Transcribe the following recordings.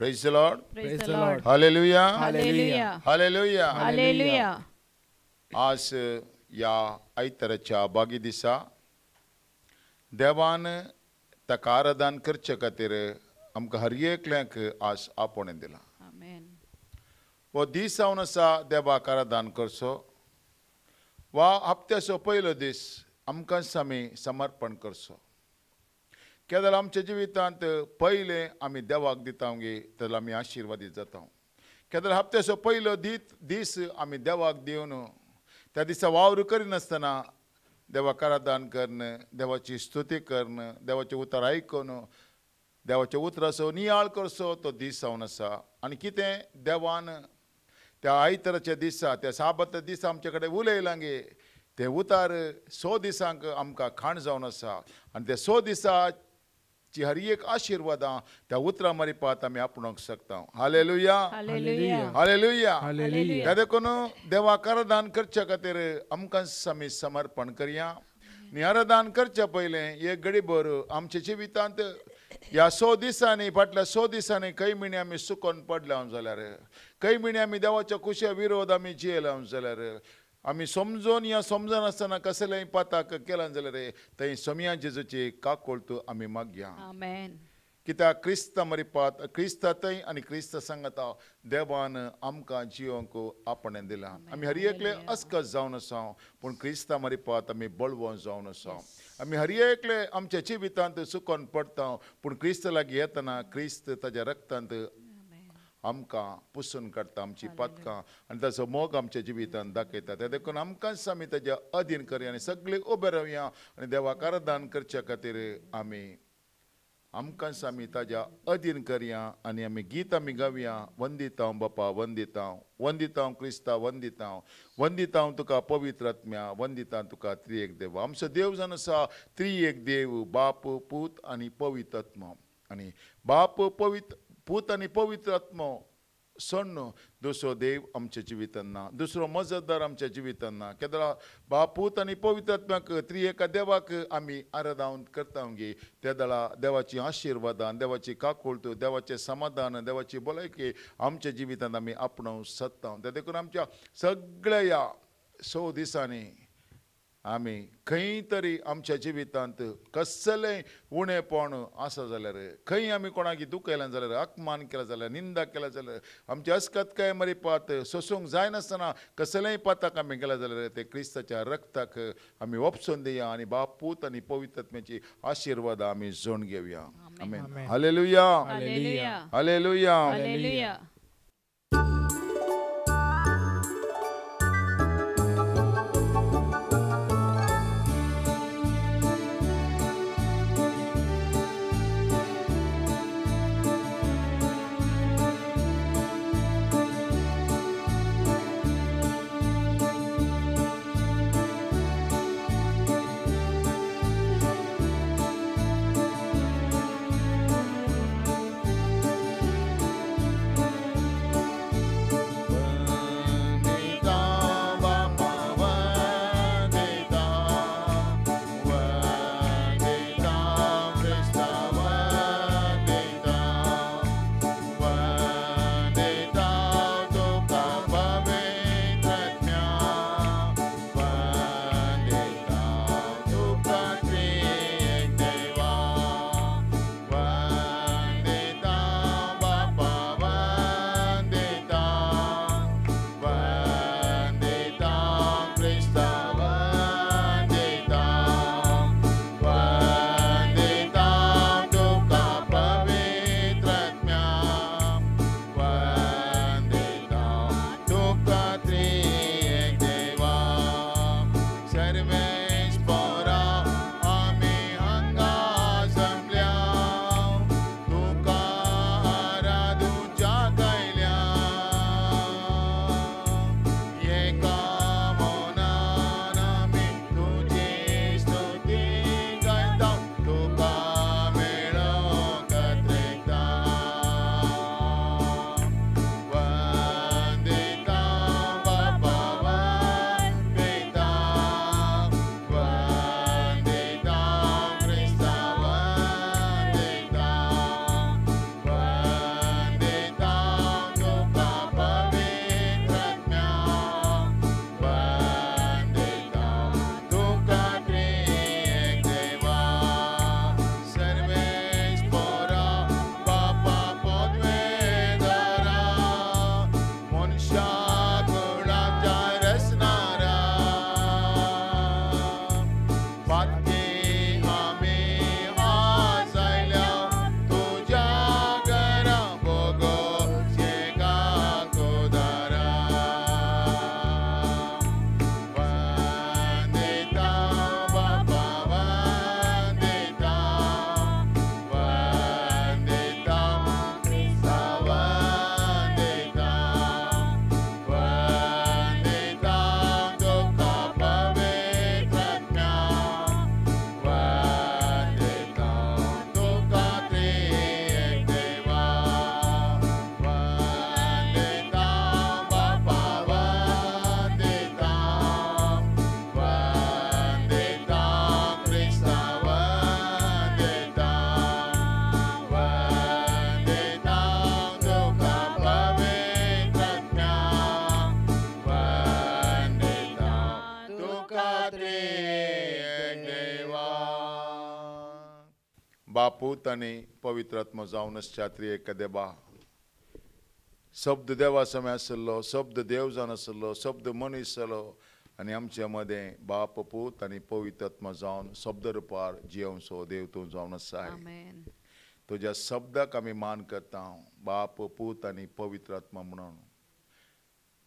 Praise the Lord. Praise the Lord. Hallelujah. Hallelujah. Hallelujah. Hallelujah. आज या आयतराच्या बागी दिसा देवान ताका आराधन करचे खातीर आमकां हर एकल्याक आज आपोवणें दिला. Amen. वो दीस जावन आसा देवाक आराधन करचो वा हप्त्याचो पयलो दीस आमकांच आमी समर्पण करचो. केदार आमच्या जिवितांत पयले आमी देवाक दितांगे तेन्ना आमी आशिर्वादीत जाता. केदार हप्त्याचो पयलो दीस आमी देवाक दिवन त्या दिसा वावर करिनासतना देवाक आराधन करन, देवाची स्तुती करन, देवाचें उतर आयकून देवाच्या उतराचो नियाळ करचो तो दीस जावन आसा. आनी कितें देवान त्या आयतराच्या दिसा त्या साबत दिसा आमचे कडेन उलयलां गे ते उतार 100 दिसांक आमकां खाण जावन आसा. आनी ते 100 दिसाची हर एक आशिर्वादां त्या उतरा मारिपात आमी आपणोवंक शकता. हालेलुया. Hallelujah. हालेलुया. Hallelujah. त्या देखून देवाक आराधन करच्या खातीर आमकांच आमी समर्पण करया. आनी आराधन करच्या पयलें एक घडीभर आमच्या जिवितांत ह्या 100 दिसांनी फाटल्या 100 दिसांनी काही म्हयने आमी सुकोन पडल्या जाल्यार, काही म्हयने आमी देवाच्या कुशा विरोध आमी जियेला जाल्यार, आमी समजून या समजनासतना कसलेंय पाताक केलां जाल्यार थंय सोम्या जेजूची काकोळत आमी मागया. Amen. कित्याक क्रिस्त मरिपात क्रिस्तांतय आनी क्रिस्त संगता देवान आमकां जियोंक आपणें दिलां. आमी हर एकले अस्कस जावन आसा पूण क्रिस्ता मरिपात आमी बळवो जावन आसा. आमी हर एकले आमच्या जिवितांत सुकोन पडटा पूण क्रिस्त लागीं येतना क्रिस्त ताच्या रक्तांत आमकां पुसून काडटा आमची पातकां आनी ताचो मोग आमच्या जिवितांत दाखयता. ते देखून आमकांच आमी ताच्या अधीन करया आनी सगळे उबे रावया आनी देवाक आराधन करच्या खातीर आमकांच आमी ताच्या अधीन करया आनी आमी गीत आमी गावया. वंदितांव बापा वंदितांव, वंदितांव क्रिस्ता वंदितांव, वंदितांव तुका पवित्र आत्म्या, वंदितांव तुका त्रिएक देव. आमचो देव जावन आसा त्रिएक देव, बाप पूत आनी पवित्र आत्मा. आनी बाप पूत आनी पवित्र आत्मो सोडून दुसरो देव आमच्या जिवितांत ना, दुसरो मजतदार आमच्या जिवितांत ना. केदार बापूत आनी पवित्र आत्म्याक त्रिएका देवाक आमी आराधन करता गे त्या दळा देवाची आशिर्वादां, देवाची काकुळट, देवाचें समाधान, देवाची भलायकी आमच्या जिवितांत आमी आपणावंक सोदता. ते देखून आमच्या सगळ्या ह्या 100 दिसांनी आमी खंय तरी आमच्या जिवितांत कसलेंय उणेपण आसा जाल्यार, खंय आमी कोणाक दुखयलां जाल्यार, अपमान केला जाल्यार, निंदा केला जाल्यार, आमची अस्कतकाय मरिपात सोसूंक जायनासतना कसलेंय पाताक आमी गेला जाल्यार ते क्रिस्ताच्या रक्ताक आमी वपसून दिया आनी बापूत आनी पवित्र आत्म्याची आशिर्वाद आमी जोड घेवया. आमेन. हालेलुया. Hallelujah. हालेलुया. Hallelujah. बाप पूत आणि पवित्र आत्मा जाऊनच त्रिएक देवा शब्द देवा समय आसलो शब्द देव जावन आसलो शब्द मनीस जालो आणि आमच्या मध्ये बाप पूत आणि पवित्र आत्मा जावन शब्द रुपार जिवंसो देव तूं जावन आसाय Amen. तुझ्या शब्दाक आमी मान करता बाप पूत आणि पवित्र आत्मा म्हणून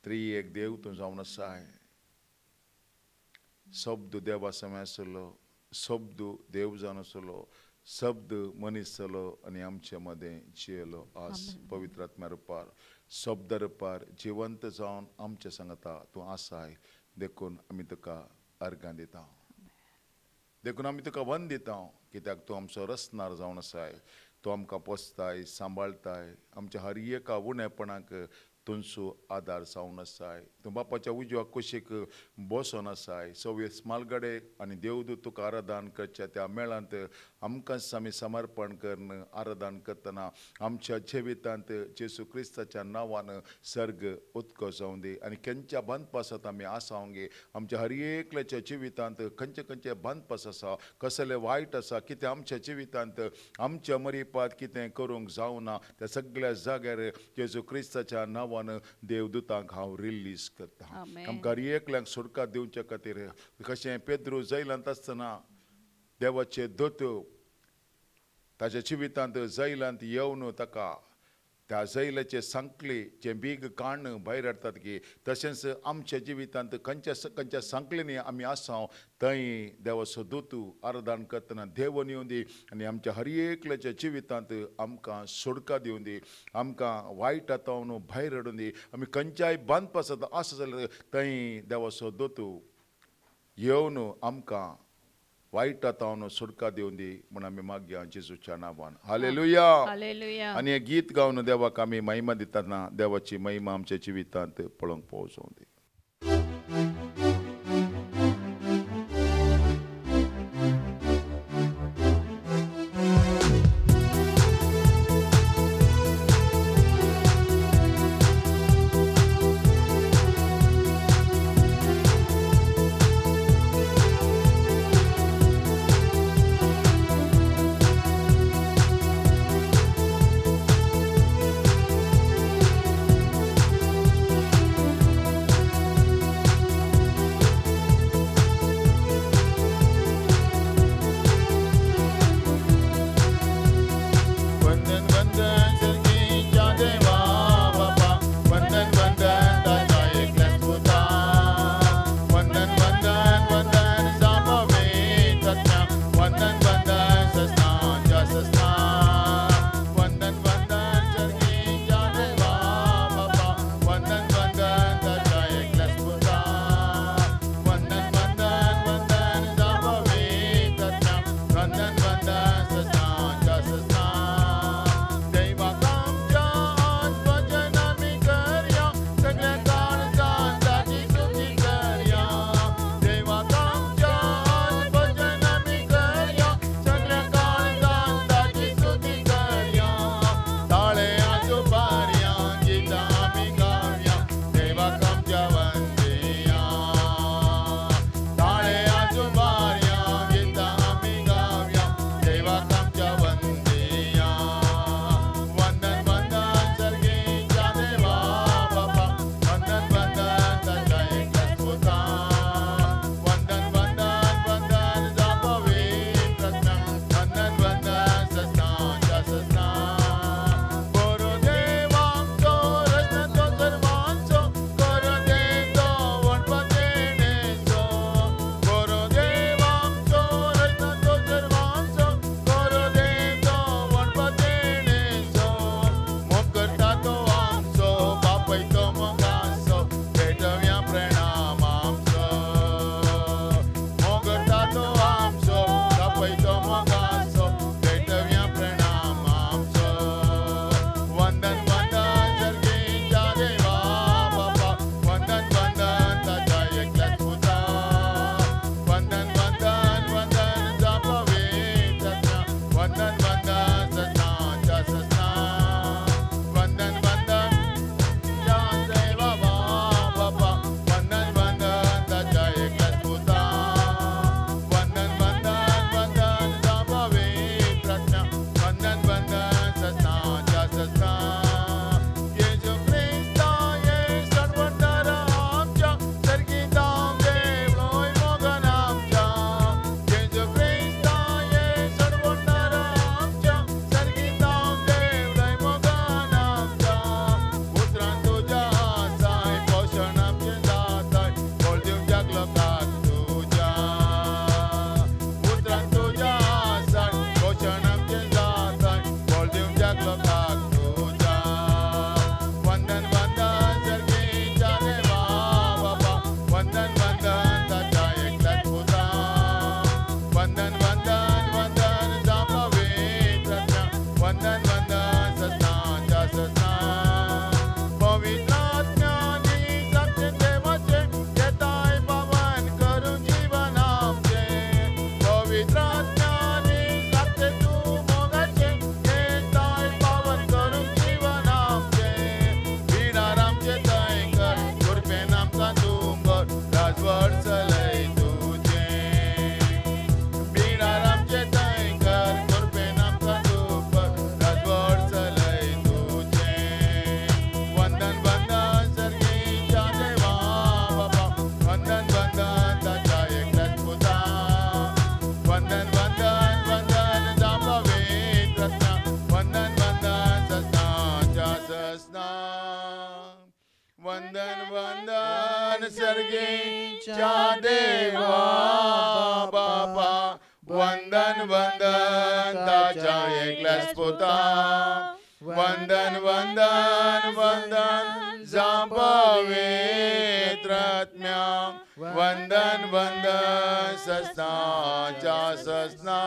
त्रिएक देव तूं जावन आसाय शब्द देवा समय आसलो शब्द देव जावन आसलो शब्द मनीस जालो आणि आमच्या मध्ये जियेलो आज पवित्र आत्म्या रुपार शब्द रुपार जिवंत जावन आमच्या सांगता तूं आसाय देखून आमी तुका अर्गां दिता देखून आमी तुका वंद दिता कित्याक तूं आमचो रसनार जावन आसाय तूं आमकां पोसताय सांबाळताय आमच्या हर एका उणेपणाक तुमचो आदार जावन आसाय तूं बापाच्या उजव्या कुशीक बसून आसाय सगळे स्मालगडे आनी देवदूत तुका आराधन करच्या त्या मेळांत आमकांच आमी समर्पण करून आराधन करतना आमच्या जिवितांत जेसू क्रिस्ताच्या नांवान सर्ग उदको जावं दी आनी खंयच्या बंद पासत आमी आसांव गे आमच्या हर एकल्याच्या जिवितांत खंयचे खंयचे बंद पास आसा कसले वायट आसा कितें आमच्या जिवितांत आमच्या मरिपात कितें करूंक जावना त्या सगळ्या जाग्यार जेसू क्रिस्ताच्या नांवान देवदूतांक हांव रिलीज करता Amen. आमकां हर एकल्यांक सुटका दिवचे खातीर कशें पेद्रू जैलांत आसतना देवाचे दूत ताच्या जिवितांत जैलांत येवन ताका त्या जैलाचे सांकले जे बीग काण भायर हाडटात की तशेंच आमच्या जिवितांत खंयच्या सांकलेनी आमी आसांव थंय देवाचो दूत आराधन करतना देवन येवन दी आनी आमच्या हर एकल्याच्या जिवितांत आमकां सुटका दिवन दी आमकां वायट हातावन भायर हाडून दी आमी खंयच्याय बंद पासत आसा जाल्यार थंय देवाचो दूत येवन आमकां वायट हातावन सुटका दिवन दी म्हण आमी मागया जेजूच्या नांवान हालेलुया Hallelujah. आनी हें गीत गावन देवाक आमी महिमा दितना देवाची महिमा आमच्या जिवितांत पळोवंक पोवचों दी वंदन वंदन सर्गीच्या देवा बापा, वंदन वंदन ताच्या एकल्याच पुता, वंदन वंदन वंदन जा पवित्रात्म्या, वंदन वंदन सस्नाच्या सस्ना,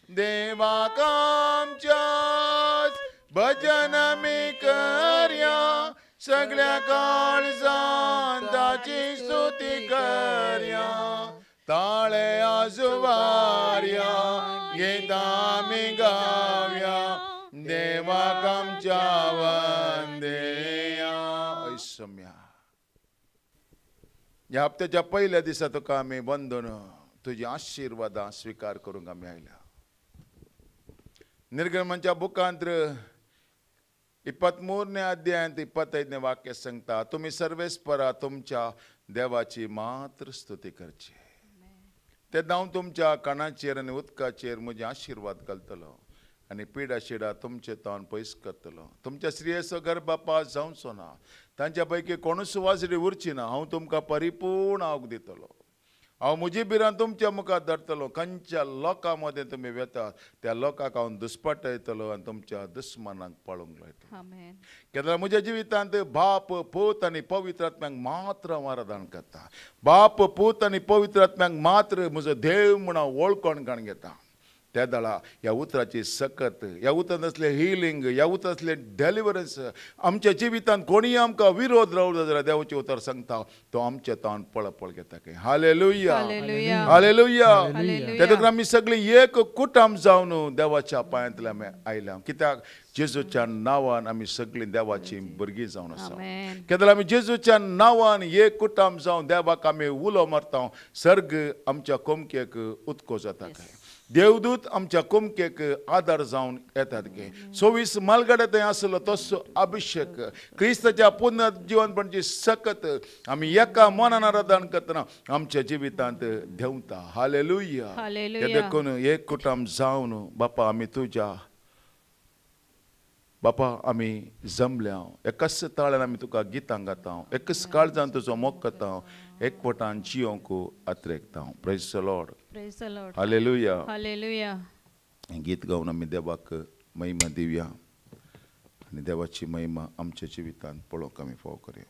देवा कामच्याच भजन मी करया, सगळ्या काळजान ताची स्तुती करया, ताळे आजुवार्या गीता मी गावया, देवा कामच्या वंदेया. ऐसम्या या हप्त्याच्या पहिल्या दिसा तुका आम्ही वंदन तुझी आशीर्वादा स्वीकार करूंक आम्ही आयल्या. निर्गमनाच्या बुकांत 23 अध्यायांत 25 वाक्य सांगता, तुम्ही सर्वेस्परा तुमच्या देवाची मात्र स्तुती करची. ते दाव तुमच्या कानाचेर आणि उदकाचेर म्हजे आशीर्वाद घालतलो आणि पिडा शिडा तुमचे तोंड पयस करतलो. तुमच्या स्त्रियेचो गर्भपात जावचो ना, तांच्या पैकी कोणूच वाजडी उरची ना. हांव तुमकां परिपूर्ण आवक दितलो. हांव म्हजी बिरां तुमच्या मुखार धरतलो. खंयच्या लोकां मदें तुमी वेतात त्या लोकांक हांव दुस्पटयतलो आनी तुमच्या दुस्मनांक पळोवंक लायतलो. आमेन. कित्याक म्हज्या जिवितांत बाप पूत आनी पवित्र आत्म्यांक मात्र हांव आराधन करता. बाप पूत आनी पवित्र आत्म्यांक मात्र म्हजो देव म्हूण हांव वळखून घाण घेता. त्या दळा ह्या उतराची सकत, ह्या उतरांत असले हिलिंग, ह्या उतरांत असले डेलिव्हरन्स आमच्या जिवितांत कोणीय आमकां विरोध रावलो जाल्यार देवाचें उतर सांगता तो आमच्या तोंड पळपळ घेता. Hallelujah hallelujah. हालेलुया. हालेलुया. त्या खातीर आमी सगळीं एक कुटुंब जावन देवाच्या पांयांतल्यान आमी आयल्या. कित्याक जेजूच्या नांवान आमी सगळीं देवाची भुरगीं जावन आसा. आमेन. कित्याक आमी जेजूच्या नांवान एक कुटुंब जावन देवाक आमी उलो मारता. सर्ग आमच्या कोमकेक उदको जाता काय, देवदूत आमच्या कुमकेक आदार जावन येतात गे. 24 मालगडे थंय आसलो तसो अभिषेक क्रिस्ताच्या पुनर्जीवनपणाची सकत आमी एका मनान आराधन करतना आमच्या जिवितांत देंवता. हालेलुया. हालेलुया. हे देखून एक कुटुंब जावन बापा आमी तुज्या बापा आमी जमल्या. एकाच ताळ्यान आमी तुका गितां गाता, एकच काळजान तुजो मोग करता, एकवटान जियोंक आत्रेकता. Praise the Lord. Praise the Lord. Hallelujah. Hallelujah. गीत गावन आमी देवाक महिमा दिवया आनी देवाची महिमा आमच्या जिवितांत पळोवंक आमी फाव करया.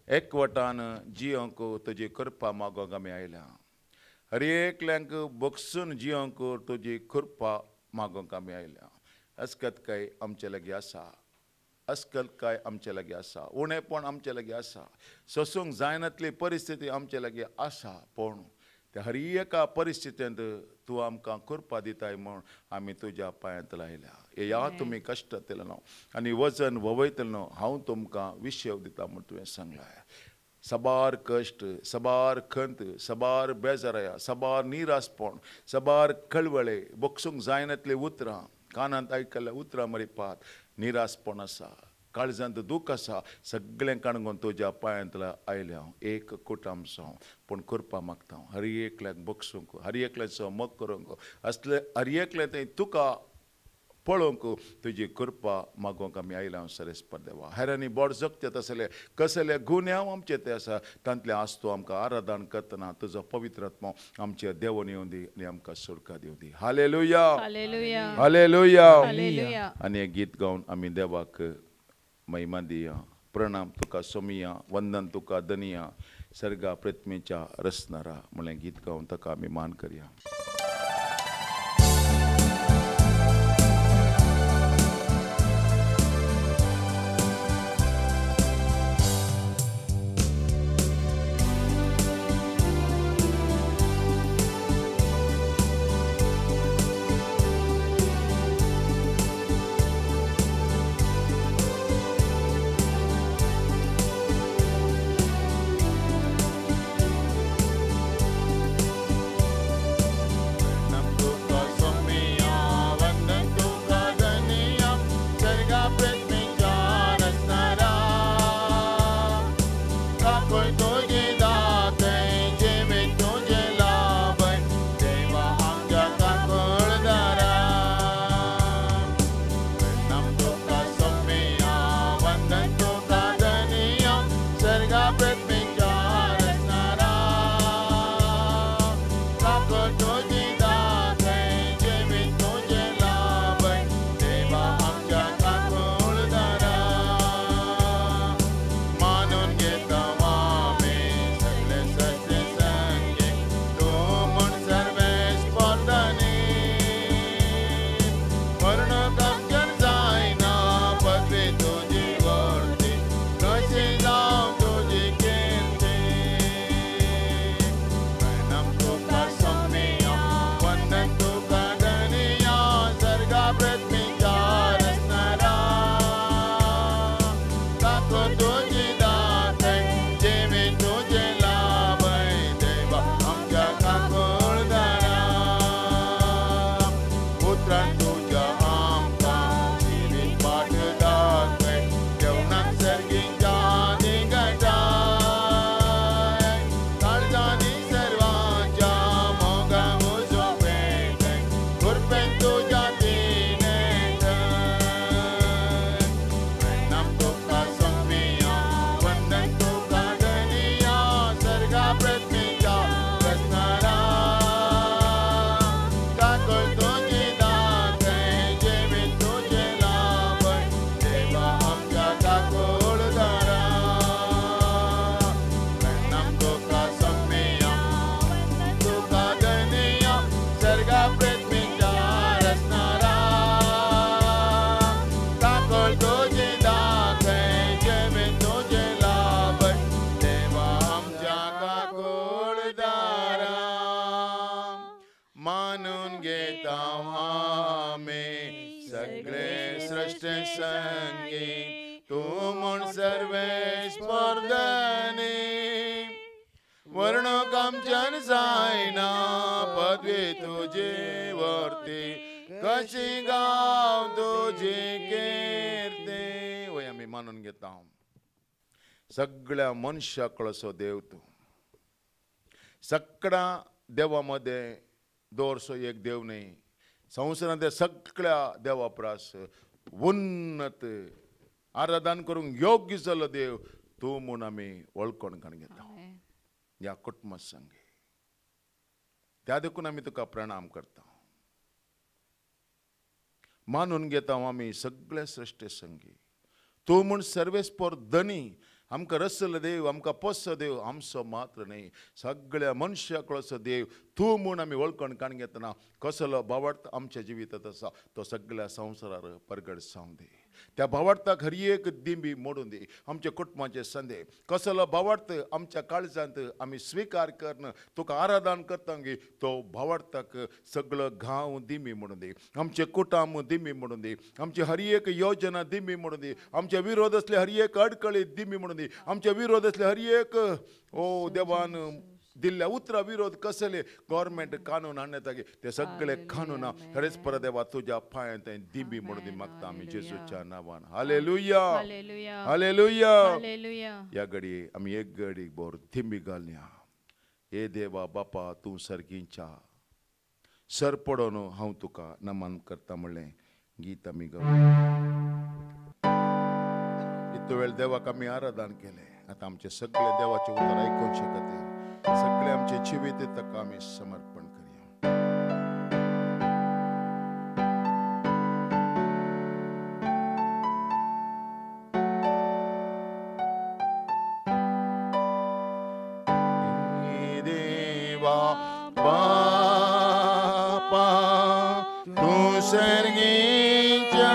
एकवटान जियोंक तुजी कृपा मागोंक आमी आयल्या हर एकल्यांक बगसून जियोंक तुजी कृपा मागोंक आमी आयल्या अस्कत काय आमचे लागीं आसा अस्कल काय आमचे लागीं आसा उणेपण आमचे लागीं आसा सोसूंक जायनातली परिस्थिती आमचे लागीं आसा पूण त्या हर एका परिस्थितींत तूं आमकां कृपा दिताय म्हूण आमी तुज्या पांयांत लायल्या या तुमी कश्टांतलो न्हू आनी वजन ववयतलो न्हू हांव तुमकां विशेव दिता म्हूण तुवें सांगलां सबार कश्ट सबार खंत सबार बेजाराया सबार निरासपण सबार कळवळे बगसूंक जायनातली उतरां कानांत आयकल्ल्या उतरां मरिपात निरासपण आसा काळजांत दूख आसा सगळें काणगोन तुज्या पांयांत आयल्या एक कुटामसो पूण कृपा मागता हर एकल्याक बगसूंक हर एकल्याचो मोग करूंक असले हर एकलें तें तुका पळोवंक तुजी कृपा मागोवंक आमी आयल्या सरेस्पर देवा हेरांनी बोड जगतात असले कसले गुन्यांव आमचे ते आसा तांतले आस्तू आमकां आराधन करतना तुजो पवित्र आत्मो आमचे देवून येवं दी आनी आमकां सुटका दिवं दी हालेलुया हालेलुया हालेलुया हालेलुया आनी एक गीत गावन आमी देवाक महिमा दिया प्रणाम तुका सोमिया वंदन तुका दनिया सर्गा पृथ्वीच्या रसनारा म्हणलें गीत गावन ताका आमी मान करया संगी तू म्हण सर्वेश स्पर्धनी वर्ण कामचन जायना पदवी तुझी वर्ती कशी गाव तुझी कीर्ती वय आम्ही मानून घेता सगळ्या मनशाक असो देव तू सगळ्या देवामध्ये दोरसो एक देव नाही संवसारांतल्या सगळ्या देवा प्रास उन्नत आराधन करूंक योग्य जालो देव तू म्हूण आमी वळखून घेता या कुटुंबा संगे त्या देखून आमी तुका प्रणाम करता मानून घेता आमी सगळे सृश्टी संगी तू म्हूण सर्वेस्पर धनी आमकां रसलो देव, आमकां पोसो देव आमचो मात्र न्ही, सगळ्या मनशाकळो देव तूं म्हूण आमी वळखून काण घेतना कसलो भावार्थ आमच्या जिवितांत आसा तो सगळ्या संवसारार परगट जावं दी. त्या भावार्थाक हर एक दिंबी मोडून दी. आमच्या कुटुंबाचे संदे कसलो भावार्थ आमच्या काळजांत आमी स्विकार करन तुका आराधन करता गे तो भावार्थाक सगळो घाव दिमी म्हणून दी. आमचे कुटुंब दिमी म्हणून दी. आमची हर एक योजना दिमी म्हणून दी. आमच्या विरोध असले हर एक अडकळी दिमी म्हणून दी. आमच्या विरोध असले हर एक देवान दिल्ल्या उतरा विरोध कसले गव्हर्मेंट कानून हाडण्यात गे ते सगळे कानून खरेंच परदेवा तुज्या पांयां दिंबी म्हणून दी मागता आमी जेजूच्या नांवान. Hallelujah hallelujah hallelujah. हालेलुया. या घडये आमी एक घडी बोर दिंबी घालया. हे देवा बापा तूं सर्गींच्या सर पडोन हांव तुका नमन करता म्हणलें गीत आमी गावलें. इतलो वेळ देवाक आमी आराधन केलें. आतां आमचे सगळे देवाचे उतर आयकूंक शकता. सगळे आमचे जिवीत ताका आमी समर्पण करया. देवा बापा तूं सर्गींच्या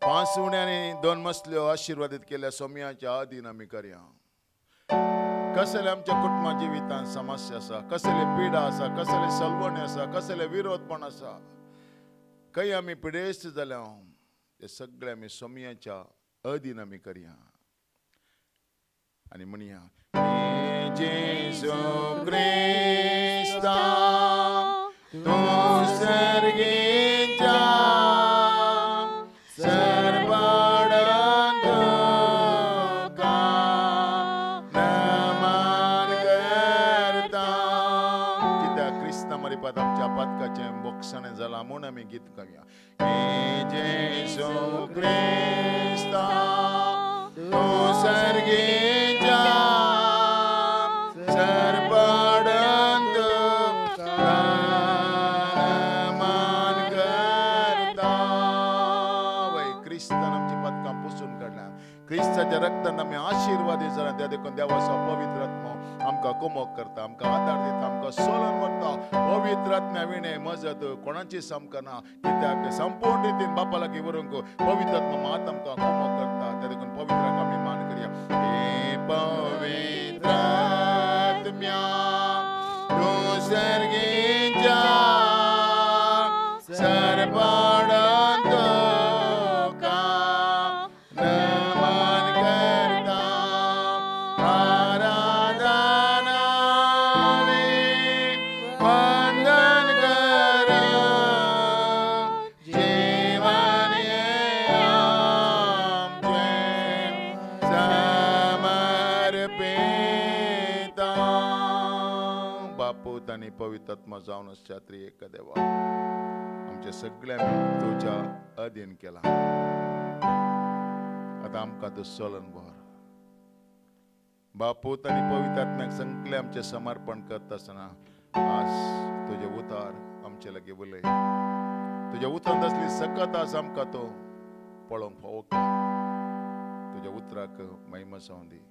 पांचवण्यांनी 2 मसल्यो आशीर्वादीत केल्या सोम्याच्या आधीन आमी करया. कसले आमच्या कुटुंबा जिवितांत समस्या आसा, कसले पिडा आसा, कसले सलवणे आसा, कसले विरोधपण आसा, खंय आमी पिडेस्त जाल्या ते सगळे आमी सोम्याच्या अधीन आमी करया. आनी म्हणया जेजू क्रिस्ता तूं सर्गींच्या आमच्या पदकाचें बोक्षणें जालां म्हूण आमी गीत गावया. जेजू क्रिस्ता तूं सर्गींच्या सरपडंत नमन करता. वय क्रिस्तान आमची पदकां पुसून काडल्या. क्रिस्ताच्या रक्तान आमी आशिर्वादी जाल्यां. त्या देखून देवाचो पवित्र आत्मा आमकां कुमोग करता, आमकां आदार दिता, आमकां सोलून व्हरता. पवित्र आत्म्या विणे मजत कोणाची समकना. कित्याक संपूर्ण रितीन बापा लागीं व्हरूंक पवित्र आत्मा मात आमकां कुमोग करता. त्या देखून पवित्राक आमी मान करया. हे पवित्र आत्म्या तूं सर्गींच्या सरपडंत आणि पवित्र आत्मा जावन छत्री एक देवा आमच्या सगळ्या तुझ्या अधीन केला. आता आमकां तूं चलन व्हर बापूत आनी पवित्र आत्म्याक सगळे आमचे समर्पण करता आसतना आज तुझे उतार आमचे लागीं उलय. तुझ्या उतरांत असली सकत आस आमकां तो पळोवंक फावो कर. तुझ्या उतराक महिमा जावं दी.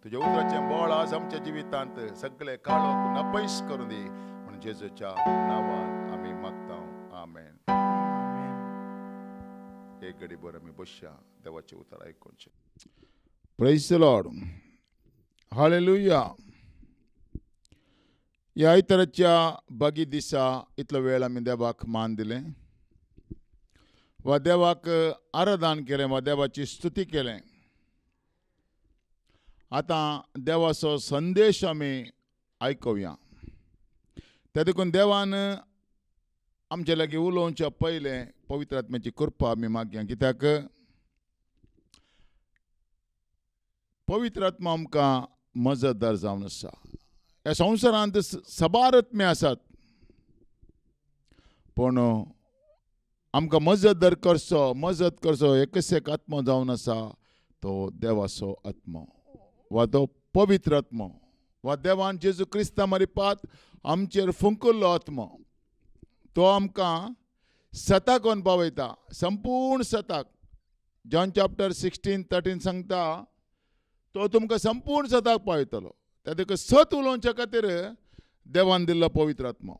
तुझ्या उतराचें बळ आज आमच्या जिवितांत सगळे काळोख नपयस करून दी म्हणून जेजूच्या नांवान आमी मागता. आमेन. एक घडी बर आमी बसया देवाचें उतर आयकूनचें. Praise the Lord. हालेलुया. ह्या आयताराच्या बागी दिसा इतलो वेळ आमी देवाक मान दिलें. वा देवाक आराधन केलें वा देवाची स्तुती केलें. आतां देवाचो संदेश आमी आयकुया. त्या देखून देवान आमचे लागीं उलोवच्या पयलें पवित्र आत्म्याची कृपा आमी मागया. कित्याक पवित्र आत्मा आमकां मजतदार जावन आसा. ह्या संवसारांत सबार आत्मे आसात, पूण आमकां मजत करचो एकच एक आत्मो जावन आसा, तो देवाचो आत्मो वा तो पवित्र आत्मो वा देवान जेजू क्रिस्ता मारिपात आमचेर फुंकिल्लो आत्मो. तो आमकां सताक व्हरून पावयता, संपूर्ण सताक. जॉन चॅप्टर 16:13 सांगता, तो तुमकां संपूर्ण सताक पावयतलो. त्या देखून सत उलोवच्या खातीर देवान दिल्लो पवित्र आत्मो.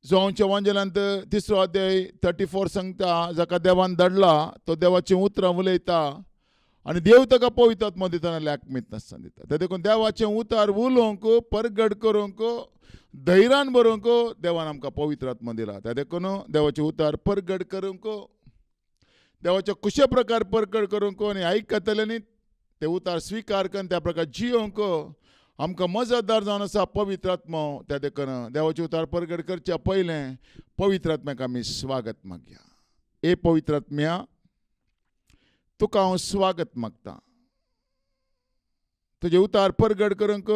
जोंच्या वांजेलांत 3रो अध्याय 34 सांगता, जाका देवान धाडला तो देवाचीं उतरां उलयता आनी देव ताका पवित्र आत्मो दितना लायकमीत नासतना दिता. त्या देखून देवाचें उतार उलोवंक, परगट करूंक, धैर्यान बरोवंक देवान आमकां पवित्र आत्मो दिला. त्या देखून देवाचे उतार परगट करूंक, देवाचे कुशे प्रकार परगट करूंक आनी आयकतल्यांनी ते उतार स्विकार करून त्या प्रकार जियोंक आमकां मजतदार जावन आसा पवित्र आत्मो. त्या देखून देवाचे उतार परगट करच्या पयलें पवित्र आत्म्याक आमी स्वागत मागया. ए पवित्र आत्म्या, तुका हांव स्वागत मागता. तुजे उतार परगट करूंक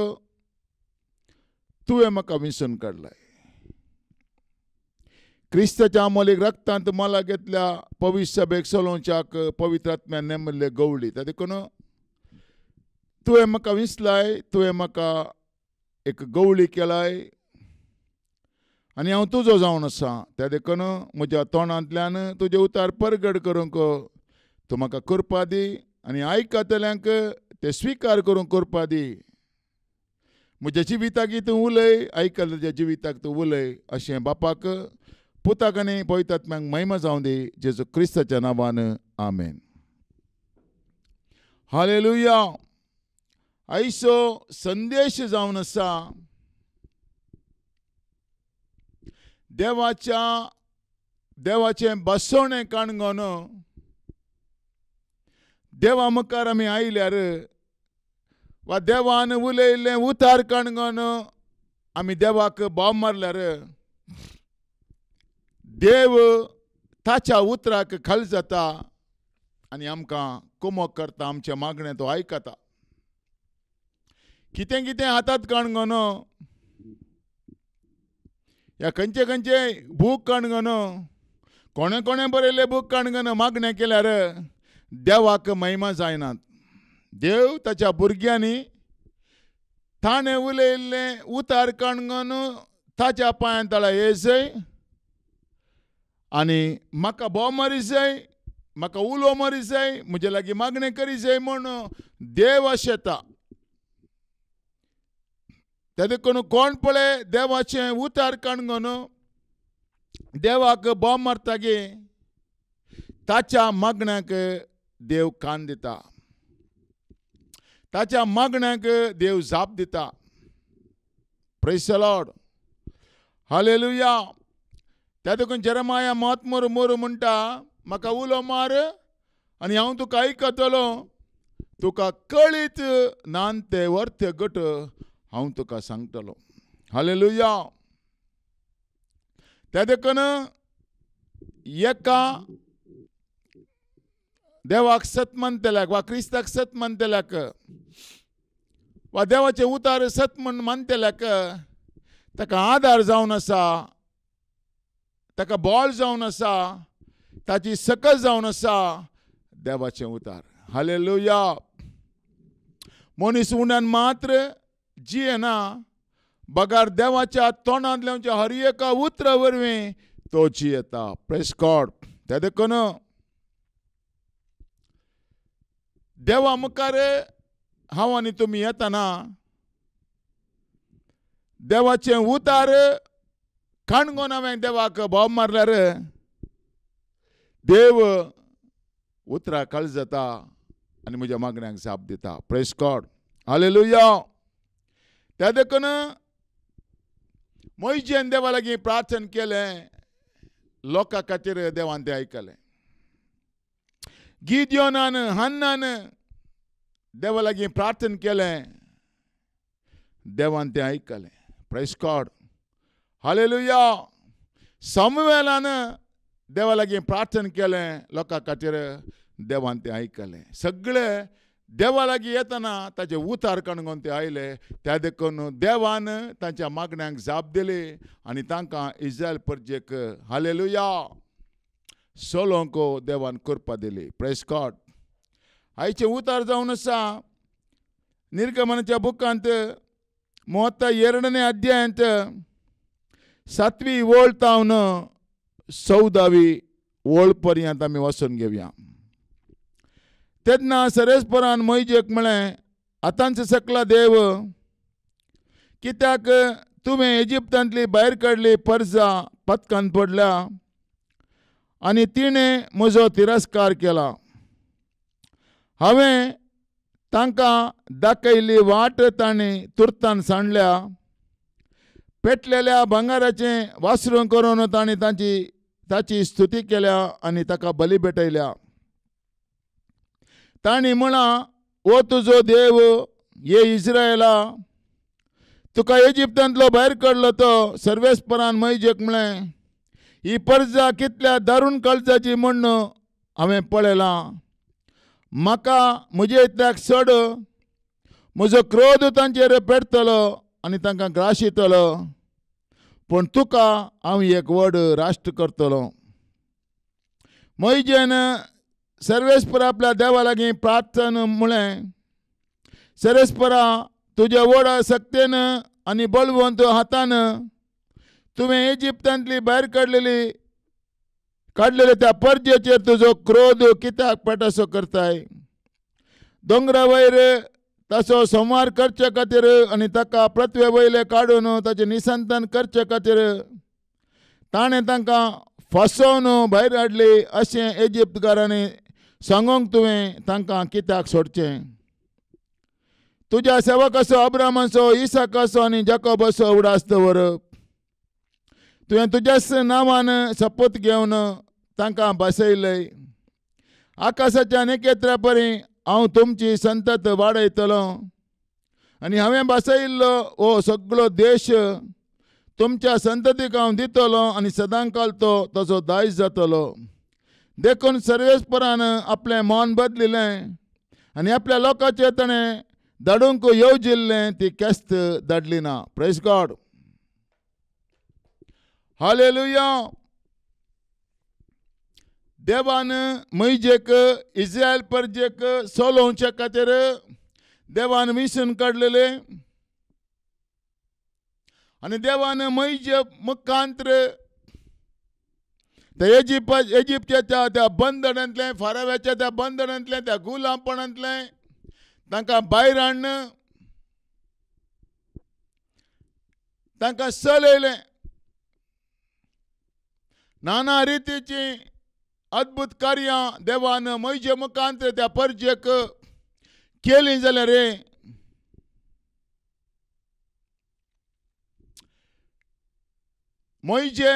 तुवें म्हाका विसरून काडलाय. क्रिस्ताच्या अमोलीक रक्तांत मला घेतल्या पवित्र सभेक चलोवच्याक पवित्र आत्म्यान नेमिल्ले गवळी. त्या देखून तुवें म्हाका विसलाय, तुवें म्हाका एक गवळी केलाय आनी हांव तुजो जावन आसा. त्या देखून म्हज्या तोंडांतल्यान तुजे उतार परगट करूंक तूं म्हाका कृपा दी आनी आयकतल्यांक ते स्विकार करूंक कृपा दी. म्हज्या जिविताक तूं उलय, आयकल्ल्या जिविताक तूं उलय. अशें बापाक, पुताक आनी पवित्र आत्म्याक महिमा जावं दी. जेजू क्रिस्ताच्या नांवान आमेन. हालेलुया. आयचो संदेश जावन आसा देवाचें बसवणें काणगोन. देवा मुखार आमी आयल्यार वा देवान उलयल्लें उतार काणगोन आमी देवाक बोब मारल्यार देव ताच्या उतराक खाल जाता आनी आमकां कुमक करता. आमचें मागणें तो आयकता. कितें कितें हातात काणगोन, ह्या खंयचे खंयचे बूक काणगोन, कोणें कोणें बरयल्ले बूक काणगोन मागणें केल्यार देवाक महिमा जायनात. देव ताच्या भुरग्यांनी ताणें उलयल्लें उतार काणगोन ताच्या पांयां तळा येयसय आनी म्हाका बोब मारी जाय, म्हाका उलो मारी जाय, म्हजे लागीं मागणें करी जाय म्हूण देव आशेता. त्या देखून कोण पळय देवाचें उतार काणगोन देवाक बोब मारता गे, ताच्या मागण्याक देव कान दिता, ताच्या मागण्याक देव जाप दिता. Praise the Lord. हालेलुया. त्या देखून जेरेमाया 3:3 म्हणटा, म्हाका उलो मार आनी हांव तुका आयकतलो, तुका कळीत नांते वर्थ गट हांव तुका सांगतलो. हालेलुया. त्या देखून एका देवाक सत मानतल्याक वा क्रिस्ताक सत मानतल्याक वा देवाचे उतार सत म्हण मानतल्याक ताका आदार जावन आसा, ताका बळ जावन आसा, ताची सकल जावन आसा देवाचें उतार. हालेलुया. मनीस उण्यान मात्र जियेना, बगार देवाच्या तोंडांतल्या हर एका उतरा वरवीं तो जियेता. Praise God. त्या देखून देवा मुखार हांव आनी तुमी येतना देवाचें उतार काणगोन हांवें देवाक बोब मारल्यार देव उतरां काळ जाता आनी म्हज्या मागण्यांक जाप दिता. Praise God. हालेलुया. त्या देखून मोइशेन देवा लागीं प्रार्थना केलें, लोकां खातीर देवान तें आयकलें. गिदियोनान हन्नान देवा लागीं प्रार्थना केलें, देवान तें आयकलें. Praise God. हालेलुया. सामुएलान देवा लागीं प्रार्थना केलें लोकां खातीर, देवान तें आयकलें. सगळे देवा लागीं येतना ताचे उतार कणगोवन ते आयले. त्या देखून देवान तांच्या मागण्यांक जाप दिली आनी तांकां इस्रायल परजेक हालेलुया सोलोंक देवान कृपा दिली. Praise God. आयचे उतार जावन आसा निर्गमनाच्या बुकांत 32ನೇ अध्यायांत 7वी ओळ तावन 14वी ओळ पर्यंत आमी वचून घेवया. तेन्ना सरेस्परान मोइजेक म्हळें, आतांचो सकला देव, कित्याक तुवें इजिप्तांतली भायर काडली परजा पथकान पडल्या आनी तिणें म्हजो तिरस्कार केला. हांवें तांकां दाखयल्ली वाट तांणी तुर्तान सांडल्या. पेटलेल्या भांगाराचें वासरूं करून तांणी ताची स्तुती केल्या आनी ताका बली भेटयल्या. तांणी म्हळां, ओ तुजो देव ये इस्रायला, तुका इजिप्तांतलो भायर काडलो तो. सर्वेस्परान मोइजेक म्हळें, ही परजा कितल्या दारूण काळजाची म्हूण हांवें पळयलां. म्हाका म्हजे इतल्याक चड म्हजो क्रोध तांचेर पेटतलो आनी तांकां ग्राशितलो. पूण तुका हांव एक व्हड राष्ट्र करतलो. मोइजेन सर्वेस्परा आपल्या देवा लागीं प्रार्थना म्हळें, सर्वेस्परा, तुज्या व्हड सक्तेन आनी बळवंत हातान तुवें इजिप्तांतली भायर काडलेले त्या परजेचेर तुजो क्रोध कित्याक पेटासो करताय. दोंगरा वयर ताचो संहार करचे खातीर आनी ताका पृथ्वे वयले काडून ताचें निसंतान करचे खातीर ताणें तांकां फसोवन भायर हाडली अशें इजिप्तकारांनी सांगूंक तुवें तांकां कित्याक सोडचें. तुज्या सेवकाचो अब्रामाचो, इसाकाचो आनी जाकोबाचो उडास दवरप. तुवें तुज्याच नांवान शपथ घेवन तांकां बसयलय. आकाशाच्या नखेत्रा परी हांव तुमची संतत वाडयतलो आनी हांवें बसयल्लो हो सगळो देश तुमच्या संततीक हांव दितलो आनी सदांकाल तो ताचो दायज जातलो. देखून सर्वेस्परान आपलें मन बदलिलें आनी आपल्या लोकांचेर ताणें धाडूंक येवजिल्लें ती केस्त धाडली ना. Praise God. हालेलुया. देवान मोइजेक इस्रायल परजेक सोलोवचे खातीर देवान विसून काडलेले आनी देवान मोइजे मुखांत्र त्या इजिप्तच्या त्या बंदनांतले, फाराव्याच्या त्या बंदनांतले, त्या गुलामपणांतले तांकां भायर हाडन तांकां चलयलें. नाना रितीची अद्भुत कार्यां देवान मोइजे मुखांत्र त्या परजेक केलीं जाल्यार मोइजे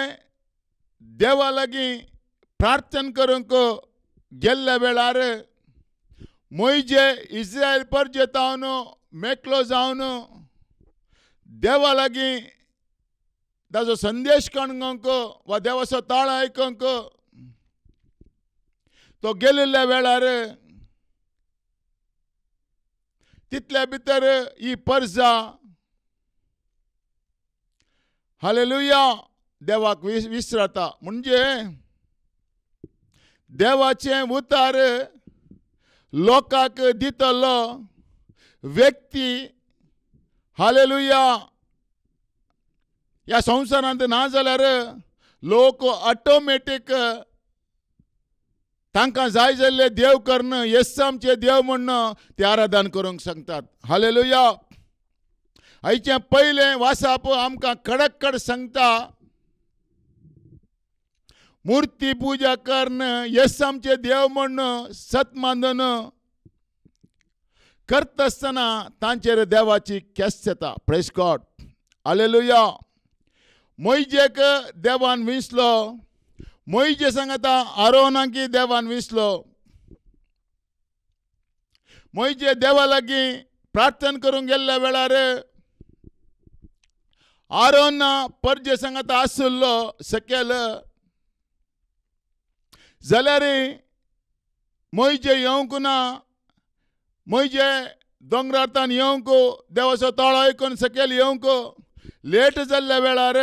देवा लागीं प्रार्थना करूंक गेल्ल्या वेळार मोइजे इस्रायल परजे तावन मेकलो जावन देवा लागीं ताचो संदेश कणगोवंक वा देवाचो ताळ आयकूंक तो गेल्ल्या वेळार तितल्या भितर ही परजा हालेलुया देवाक विसरता. म्हणजे देवाचें उतार लोकांक दितलो व्यक्ती हालेलुया ह्या संवसारांत ना जाल्यार लोक ऑटोमॅटीक तांकां जाय जाल्ले देव कर्ण येस आमचे देव म्हणून ते आराधन करूंक सांगतात. हालेलुया. हाचें पयलें वासाप आमकां कडक सांगता, मुर्ती पुजा कर्ण येस आमचे देव म्हणून सत मानून करता आसतना तांचेर देवाची केस्त येता. Praise God. हालेलुया. मोइजेक देवान विसलो. मोईजे सांगता आरोनाकी देवान विसलो. मोईजे देवा लागीं प्रार्थना करूंक गेल्ल्या वेळार आरोन पर्जे सांगता आसलो सकयल जाल्यार मोईजे येवंक ना. मोईजे दोंगरातान येवंक देवाचो ताळो आयकून सकयल येवंक लेट जाल्ल्या वेळार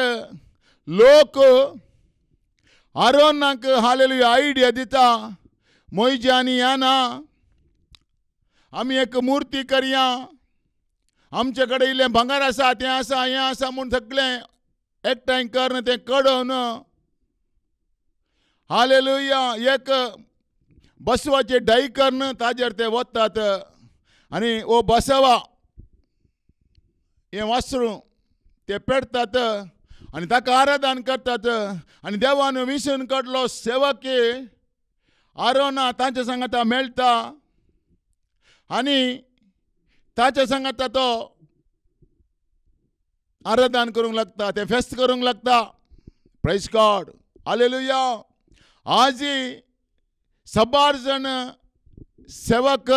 लोक आरोनाक हालेलुया आयडिया दिता. मोईजे आनी येना, आमी एक मुर्ती करया. आमचे कडेन इल्लें भांगर आसा, तें आसा, हें आसा म्हूण सगळें एकठांय करन तें कडोवन हालेलुया एक बसवाचे डाई करन ताजेर ते वतात. आनी ओ बसवा हें वासरू ते पेटतात आनी ताका आराधन करतात. आनी देवान विसरून काडलो सेवक आरोना तांचे सांगता मेळटा आनी ताचे सांगता तो आराधन करूंक लागता, ते फेस्त करूंक लागता. Praise God, hallelujah. आज सबार जण सेवक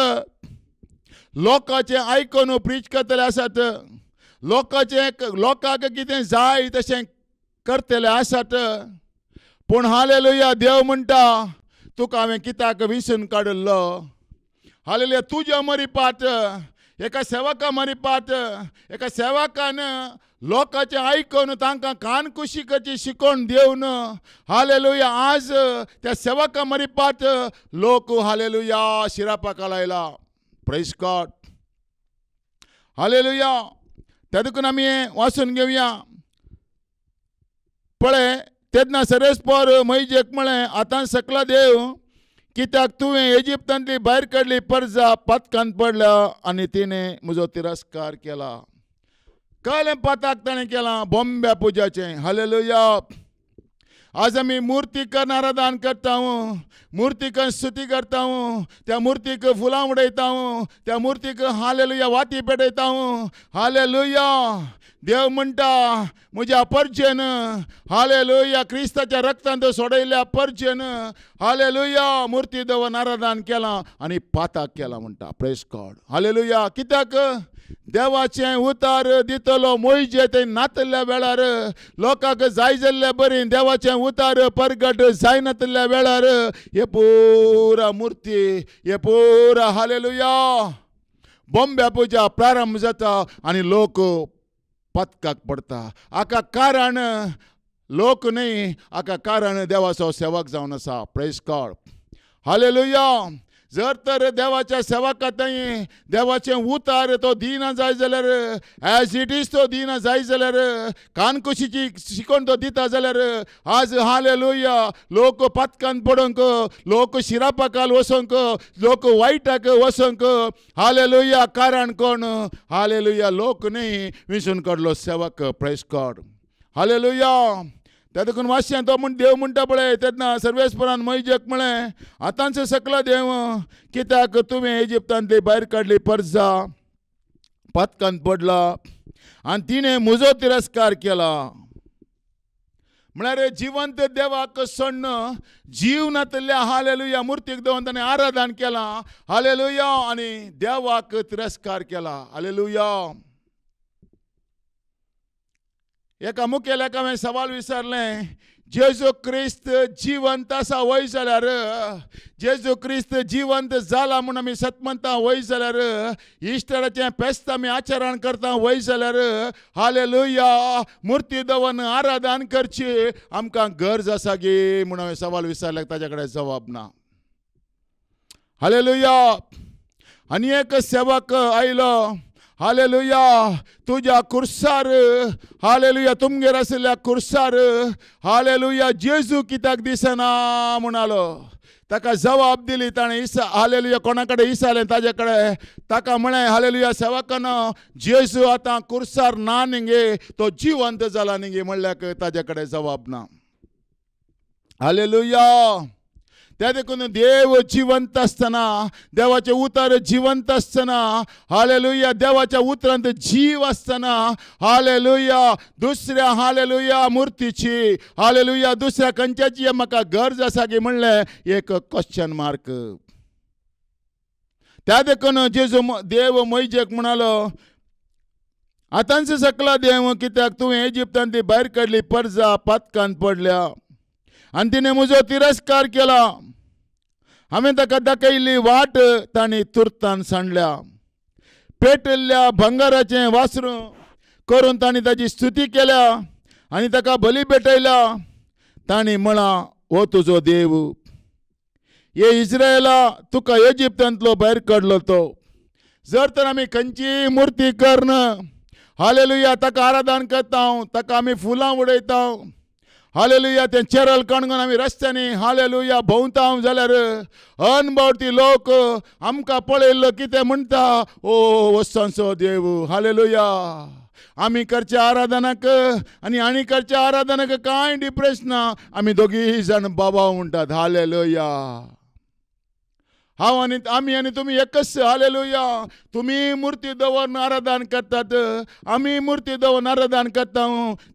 लोकांचे आयकून प्रीच करतले आसात. लोकांक कितें जाय तशें करतले आसात. पूण हालेलुया देव म्हणटा तुका हांवें कित्याक विसरून काडलो. हालेलुया तुज्या मरीपाट एका सेवका मरीपाट एका सेवकान लोकांचे आयकून तांकां कान कुशीकाची शिकोवन दिवन हालेलुया आज त्या सेवका मरीपाट लोक हालेलुया शिरापाका लायला. Praise God, hallelujah. त्या देखून आमी वाचून घेवया. पळय तेन्ना सरेस्पोर मोईजेक म्हळें आतां सकला देव कित्याक तुवें इजिप्तांतली भायर काडली परजा पातकान पडल्या आनी तिणें म्हजो तिरस्कार केला. कालें पाताक ताणें केलां बोंब्या पुजाचें. हालेलुया. आज आमी मुर्तीक आराधन करता, मुर्तीक स्तुती करता, त्या मुर्तीक फुलां उडयता, त्या मुर्तीक हालेलुया वाती पेटयता. हालेलुया. देव म्हणटा म्हज्या परचेन हालेलुया क्रिस्ताच्या रक्तांत सोडयल्या परचेन हालेलुया मुर्ती दवन आराधन केलां आनी पाताक केलां म्हणटा. Praise God, hallelujah. कित्याक देवाचें उतार दितलो मोईजे थंय नातल्या वेळार लोकांक जाय जाल्ले बरी देवाचें उतार परगट जायनातल्या वेळार हे पुरा मुर्ती हे पुरा हालेलुया बोंब्या पुजा प्रारंभ जाता आनी लोक पथकाक पडता. हाका कारण लोक न्ही, हाका कारण देवाचो सेवक जावन आसा. Praise God, hallelujah. जर तर देवाच्या सेवकांतय देवाचें उतार तो दिना जाय जाल्यार एज इट इज तो दिना जाय जाल्यार कानकुशीची शिकोवन तो दिता जाल्यार आज हालेलुया लोक पथकान पडोंक, लोक शिरापाकाल वसोंक, लोक वायटाक वसोंक हालेलुया कारण कोण? हालेलुया लोक न्ही, विसरून काडलो सेवक. Praise God, hallelujah. त्या देखून वाचया तो म्हण देव म्हणटा पळय तेन्ना सर्वेस्परान मोईजेक म्हळें आतांच सकला देव कित्याक तुवें इजिप्तांतली भायर काडली परजा पथकान पडला आनी तिणें म्हजो तिरस्कार केला. म्हळ्यार जिवंत देवाक सोडून जीवनांतल्या हालेलुया मुर्तीक दवन ताणें आराधन केलां. हालेलुया. आनी देवाक तिरस्कार केला. हालेलुया. एका मुखेल्याक हांवें सवाल विचारलें, जेजू क्रिस्त जिवंत आसा वय जाल्यार जेजू क्रिस्त जिवंत जाला म्हूण आमी सत म्हणटा वय जाल्यार इस्टराचें फेस्त आमी आचरण करता वय जाल्यार हालेलुया मुर्ती दवन आराधन करची आमकां गरज आसा गे म्हूण हांवें सवाल विचारल्याक ताजे कडेन जवाब ना. हालेलुया. आनी एक सेवक आयलो. हालेलुया. तुज्या कुर्सार हालेलुया तुमगेर आशिल्ल्या कुर्सार हालेलुया जेजू कित्याक दिसना म्हणालो. ताका जवाब दिली ताणें हालेलुया कोणा कडेन विचारलें ताजे कडेन. ताका म्हळें हालेलुया सेवकान जेजू आतां कुर्सार ना न्ही तो जिवंत जाला न्ही म्हणल्याक ताजे कडेन जवाब ना. हालेलुया. त्या देखून देव जिवंत असताना, देवाचे उतार जिवंत असताना, हालेलुया, देवाच्या उतरांत जीव असताना, हालेलुया, दुसऱ्या हालेलुया मूर्तीची, हालेलुया, दुसऱ्या खंयच्याची म्हाका गरज आसा की म्हणलें एक क्वेश्चन मार्क. त्या देखून जेजू देव मोइजेक म्हणालो, आतांच सकला देव, कित्याक तुवें इजिप्तांत ती भायर काडली परजा पातकांत पडल्या आनी तिणें म्हजो तिरस्कार केला. हांवें ताका दाखयल्ली वाट तांणी तुर्तान सांडल्या. पेटल्ल्या भंगाराचें वासरू करून तांणी ताची स्तुती केल्या आनी ताका बली भेटयल्या. तांणी म्हळां, हो तुजो देव. हे इस्रायेला, तुका इजिप्तांतलो भायर काडलो तो. जर तर आमी खंयची मुर्ती करन, हालेलुया, ताका आराधन करता, ताका आमी फुलां उडयता, हालेलुया, तें चेरल कणगून आमी रस्त्यांनी हालेलुया भोंवता जाल्यार अनभवती लोक आमकां पळयल्लो कितें म्हणटा, ओ वस्तांचो देव, हालेलुया. आमी करच्या आराधनाक आनी आनी करच्या आराधनाक कांय डिफरन्स ना. आमी दोगी जाण बाबा म्हणटात, हालेलुया. हांव आनी आमी आनी तुमी एकच, हालेलुया. तुमी मुर्ती दवरून आराधन करतात, आमी मुर्ती दवरून आराधन करता.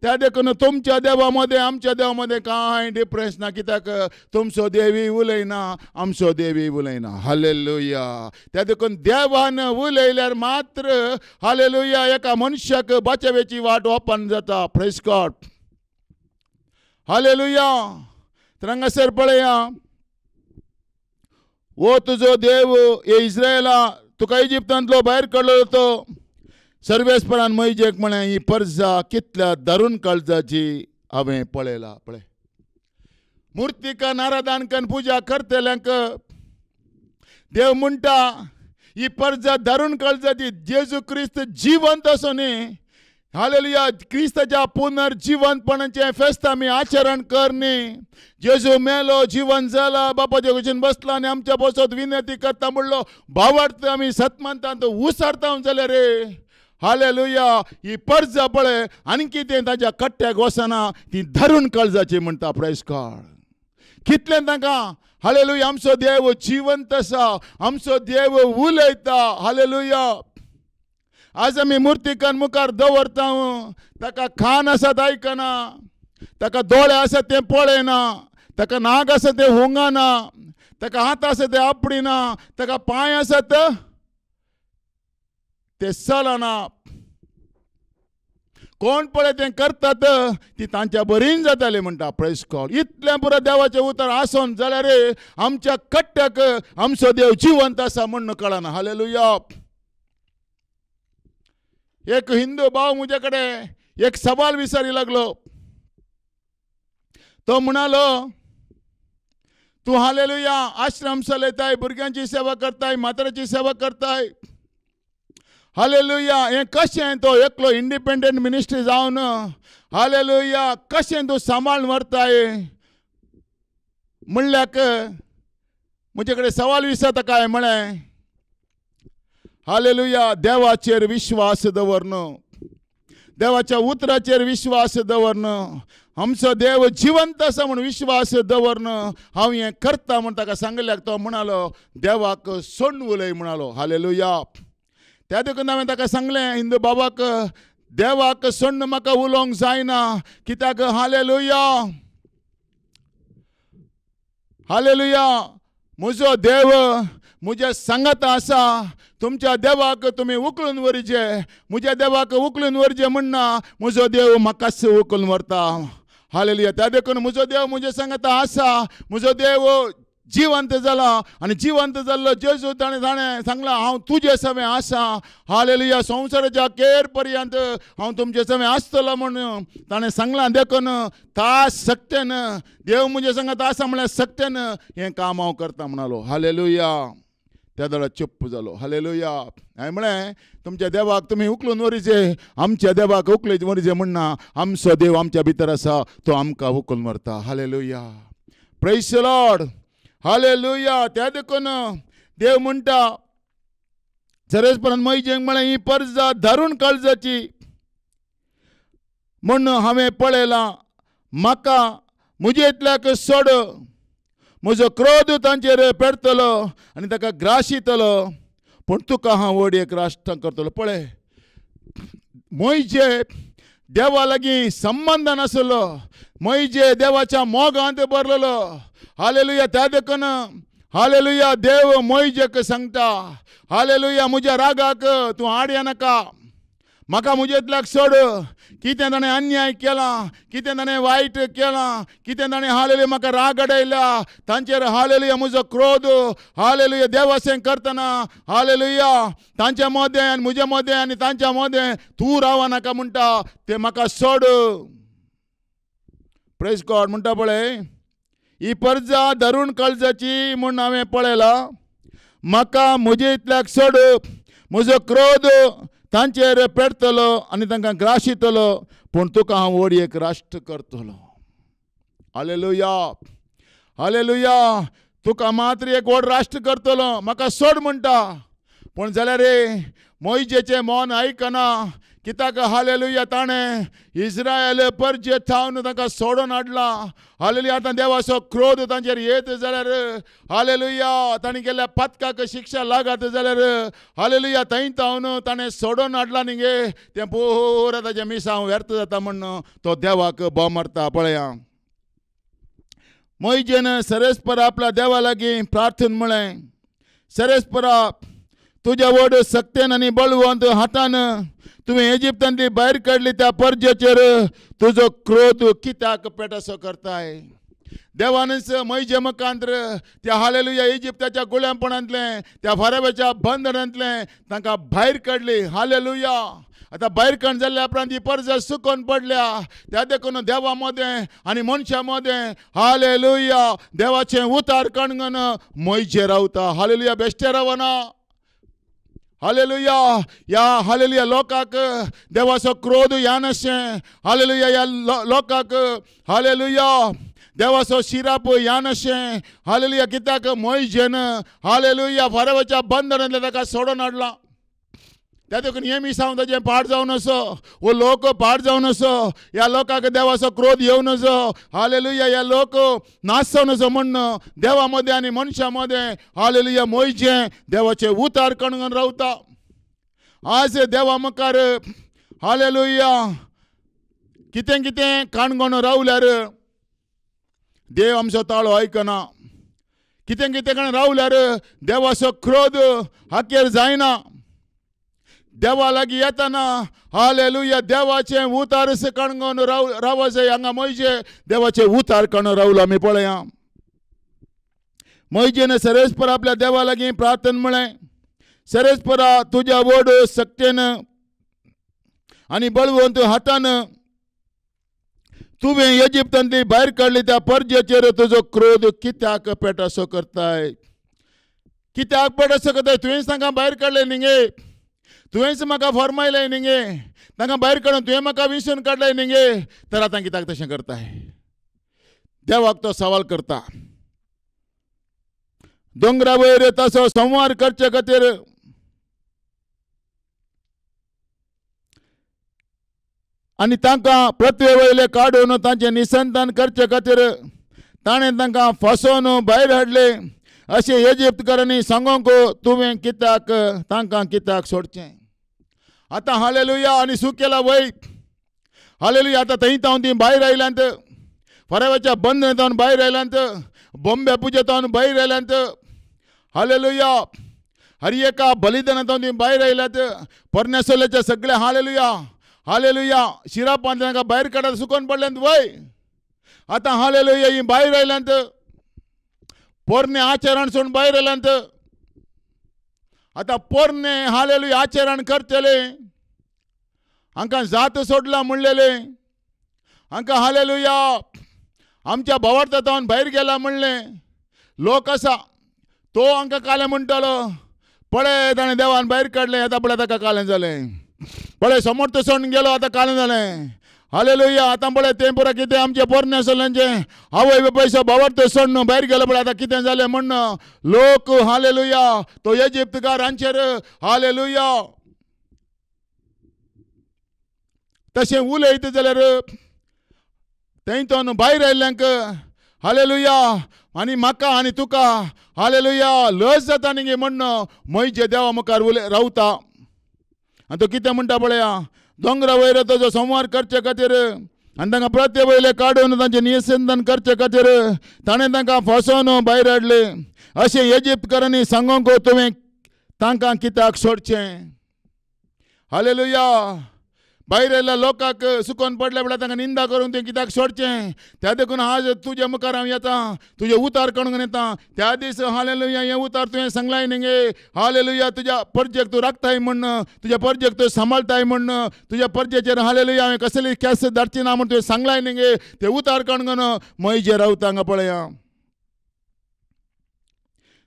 त्या देखून तुमच्या देवा मदें आमच्या देवा मदें कांय डिफरन्स ना. कित्याक तुमचो देवी उलयना, आमचो देवी उलयना, हालेलुया. त्या देखून देवान उलयल्यार मात्र, हालेलुया, एका मनशाक बाचवेची वाट ओपन जाता. Praise God, hallelujah. तर हांगासर पळया, वो तुजो देव, हे इस्रायेला, तुका इजिप्तांतलो भायर काडलो तो. सर्वेस्परान मोइजेक म्हळें, ही परजा कितल्या दारूण काळजाची हांवें पळयला. पळय, मुर्तिकान आराधन करून पुजा करतल्यांक देव म्हणटा, ही परजा दारूण काळजाची. जेजू क्रिस्त जिवंत असो न्ही, हालेलुया, क्रिस्ताच्या पुनर्जीवनपणाचें फेस्त आमी आचरण करनी. जेजू मेलो, जीवन जाला, बापाच्या कुशीन बसला आनी आमच्या बसत विनंती करता म्हणलो भावार्थ आमी सतमंतांत उसरता जाल्यार रे, हालेलुया, ही परजा पळय आनी कितें ताच्या कट्ट्याक वचना, ती धरून काळजाची म्हणटा. Praise God. कितलें ताका, हालेलुया, आमचो देव जिवंत आसा, आमचो देव उलयता, हालेलुया. आज आमी मुर्तिकान मुखार दवरता, ताका कान आसात आयकना, ताका दोळे आसात ते पळयना, ताका नाक आसा ते हुंगाना, ताका हात आसा ते आपडिना, ताका पांय आसात ते चलना. कोण पळय तें करतात ती तांच्या बरीन जाताली म्हणटा. Praise God. इतलें पुरो देवाचें उतर आसोन जाल्यार आमच्या कट्ट्याक आमचो देव जिवंत आसा म्हणून कळना. हालेलुया. एक हिंदू भाव म्हजे कडेन एक सवाल विचारी लागलो. तो म्हणालो, तू हालेलुया आश्रम चलयताय, भुरग्यांची सेवा करताय, म्हाताऱ्याची सेवा करताय, हालेलुया, हें कशें तो एकलो इंडिपेंडंट मिनिस्ट्री जावन, हालेलुया, कशें तूं सांबाळून व्हरताय म्हणल्याक म्हजे कडेन सवाल विचारता काय म्हळें, हालेलुया, देवाचेर विश्वास दवरन, देवाच्या उतराचेर विश्वास दवरन, आमचो देव जिवंत आसा म्हणून विश्वास दवरन हांव हें करता म्हण ताका सांगल्याक तो म्हणालो, देवाक सोडून उलय म्हणालो. हालेलुया. त्या देखून हांवें ताका सांगलें, हिंदू बाबाक, देवाक सोडून म्हाका उलोवंक जायना. कित्याक हालेलुया, हालेलुया, म्हजो देव म्हज्या सांगात आसा. तुमच्या देवाक तुमी उखलून व्हरचे, म्हज्या देवाक उखलून व्हरचे म्हणना, म्हजो देव म्हाकाच उखलून व्हरता. हालेलुया. त्या देखून म्हजो देव म्हज्या सांगाता आसा, म्हजो देव जिवंत जाला आनी जिवंत जाल्लो जेजू ताणें सांगला, हांव तुजे समें आसा. हालेलुया. संवसाराच्या अखेर पर्यंत हांव तुमचे समें आसतलो म्हणून ताणें सांगलां. देखून ता सक्तेन देव म्हजे सांगात आसा म्हळ्यार सक्तेन हें काम हांव करता म्हणालो. हालेलुया. त्या दळा चुप्प जालो. हालेलुया. हांवें म्हळें, तुमच्या देवाक तुमी उखलून व्हरचे, आमच्या देवाक उखलून व्हरचे म्हणना, आमचो देव आमच्या भितर आसा, तो आमकां उखलून व्हरता. Hallelujah. Praise the Lord. Hallelujah. त्या देखून देव म्हणटा, सर्वेस्परान मोइजेक म्हळें, ही परजा धरून काळजाची म्हणून हांवें पळयलां. म्हाका म्हजे इतल्याक सोड, म्हजो क्रोध तांचेर पेटतलो आनी ताका ग्राशितलो, पूण तुका हांव व्हड एक राष्ट्र करतलो. पळय, मोइशे देवा लागीं संबंध नासलो, मोइशे देवाच्या मोगांत भरलेलो. हालेलुया. त्या देखून हालेलुया देव मोइशेक सांगता, हालेलुया, म्हज्या रागाक तूं आड येनाका, म्हाका म्हजेंतल्याक सोड. कितें ताणें अन्याय केला, कितें ताणें वायट केलां, कितें ताणें हालेलुया म्हाका राग अडयला, तांचेर हालेलुया म्हजो क्रोध हालेलुया देवासें करतना हालेलुया तांच्या मदें आनी म्हज्या मदें आनी तांच्या मदें तूं रावनाका म्हणटा, तें म्हाका सोड. Praise God. म्हणटा पळय, ही पर्जा धरून काळजाची म्हूण हांवें पळयलां, म्हाका म्हजे इतल्याक सोड. म्हजो क्रोध तांचेर पेटतलो आनी तांकां ग्राशितलो, पूण तुका हांव व्हड एक राष्ट्र करतलो. हालेलुया. हालेलुया. तुका मात्र एक व्हड राष्ट्र करतलो, म्हाका सोड म्हणटा. पूण जाल्यार रे मोइशेचें मन आयकना. कित्याक हालेलुया ताणें इस्रायल पर्जे थावन तांकां सोडून हाडला. हालेलुया. आतां देवाचो क्रोध तांचेर येत जाल्यार हालेलुया ताणें केल्ल्या पातकाक शिक्षा लागत जाल्यार हालेलुया थंय थावन ताणें सोडून हाडला न्ही गे, तें पुराय ताचें मिसांव व्यर्थ जाता म्हण तो देवाक बोव मारता. पळया, मोइशेन सरेस्परा आपल्या देवा लागीं प्रार्थना म्हळें, सरेस्परा, तुज्या व्हड सक्तेन आनी बळवंत हातान तुवें इजिप्तांतली भायर काडली, त्या पर्जेचेर तुजो क्रोध कित्याक पेटसो करताय. देवानच मोइशे मुखांतर त्या हालेलुया इजिप्ताच्या गुलामपणांतलें, त्या फारावाच्या बंधनांतलें तांकां भायर काडली. हालेलुया. आतां भायर काड जाल्ल्या उपरांत ही पर्जा सुकोवन पडल्या. त्या देखून देवा मदें आनी मनशा मदें हालेलुया देवाचें उतार कणगन मोइशे रावता. हालेलुया. बेश्टे रावना. हालेलुया. या हालेलुया लोकाक देवाचो क्रोध यानशें. हालेलुया. ह्या लोकाक हालेलुया देवाचो शिराप यानशें. हालेलुया. कित्याक मोइशेन हालेलुया फारावाच्या बंधनांतल्यान ताका सोडून हाडला. त्या देखून हे मिसांव ताचें पाड जावन असो, वो लोक पाड जावन असो, ह्या लोकांक देवाचो क्रोध येवन असो, हालेलुया हे लोक नासवन असो म्हण देवा मदें आनी मनशा मदें हालेलुया मोइशे देवाचे उतार कणगन रावता. आज देवा मुखार हालेलुया कितें कितें काणगोन रावल्यार देव आमचो ताळो आयकना. कितें कितें करून रावल्यार देवाचो क्रोध हाकेर जायना. देवा लागीं येतना हालेलुया देवाचें उतार कणगोन राव जाय. हांगा मोइशे देवाचें उतार कणगोन रावलो आमी पळया. मोइशेन सरेस्परा आपल्या देवा लागीं प्रार्थना म्हळें, सरेस्परा, तुज्या व्हड सक्तेन आनी बळवंत हातान तुवें इजिप्तांतली भायर काडली, त्या पर्जेचेर तुजो क्रोध कित्याक पेटसो करताय. कित्याक पेटसो करताय? तुवेंच तांकां भायर काडलें न्ही गे, तुवेंच म्हाका फरमायलें न्ही गे, तांकां भायर काडून तुवें म्हाका विसरून काडलें न्ही गे, तर आतां कित्याक तशें करताय? देवाक तो सवाल करता. दोंगरा वयर तसो संवार करचे खातीर आनी तांकां पृथ्वे वयले काडून तांचें निसंधान करचे खातीर ताणें तांकां फसोवन भायर हाडले अशें इजिप्तकारांनी सांगोंक तुवें कित्याक तांकां कित्याक सोडचें? आतां हालेलुया. आनी सूख केला वय. हालेलुया. आतां थंय तावन तीं भायर आयल्यांत, फरावाच्या बंधनांत तावन भायर आयल्यांत, बोंबे पुजे तावन भायर आयल्यांत. हालेलुया. हर एका बलिदानांत तीं भायर आयल्यांत. परनेसोलेचे सगळे हालेलुया हालेलुया शिरापांत तांकां भायर काडत सुकोवन पडल्यांत वय. आतां हालेलुया ही भायर आयल्यांत, पोरणे आचरण सोडून भायर आयल्यांत. आतां पोरणे हालेलुया आचरण करतले, हांकां जात सोडला म्हणलेले, हांकां हालेलुया आमच्या भावार्थांत भायर गेला म्हणलें. लोक आसा तो हांकां कालें म्हणटलो, पळय ताणें देवान भायर काडलें, आतां पळय ताका कालें जालें. पळय समर्थ सोडून गेलो, आतां कालें जालें. हालेलुया. आतां पळय तें पुरो कितें आमचे पोरणे सोडल्यांचें आवय बापायचो भावार्थ सोडून भायर गेलो, पळय आतां कितें जालें म्हण लोक हालेलुया तो इजिप्तकार हांचेर हालेलुया तशें उलयत जाल्यार थंय भायर आयल्ल्यांक हालेलुया आणि म्हाका आणि तुका हालेलुया लज जाता न्ही म्हणणं म्हयजे देवा मुखार रावता आनी तो कितें म्हणटा पळया दोंगरा वयर ताजो संवार करचे खातीर आनी तांकां प्रत्ये वयले काडून तांचें निसंदन करचे खातीर ताणें तांकां फसोवन भायर हाडले अशें इजिप्तकारांनी सांगूंक तुवें तांकां कित्याक सोडचें हालेलुया भायर येयल्या लोकांक सुकोवन पडल्या वेळार तांकां निंदा करून तुवें कित्याक सोडचें त्या देखून आज तुज्या मुखार हांव येता तुजें उतार करूंक येता त्या दीस हालेलुया हें उतार तुवें सांगलाय न्ही गे हालेलुया तुज्या परजेक तूं राखताय म्हण तुज्या परजेक तूं सांबाळताय म्हण तुज्या परजेचेर हालेलुया हांवें कसली केस धाडची ना म्हण तुवें सांगलाय न्ही गे तें उतार कणगन म्हयजे रावता हांगा पळया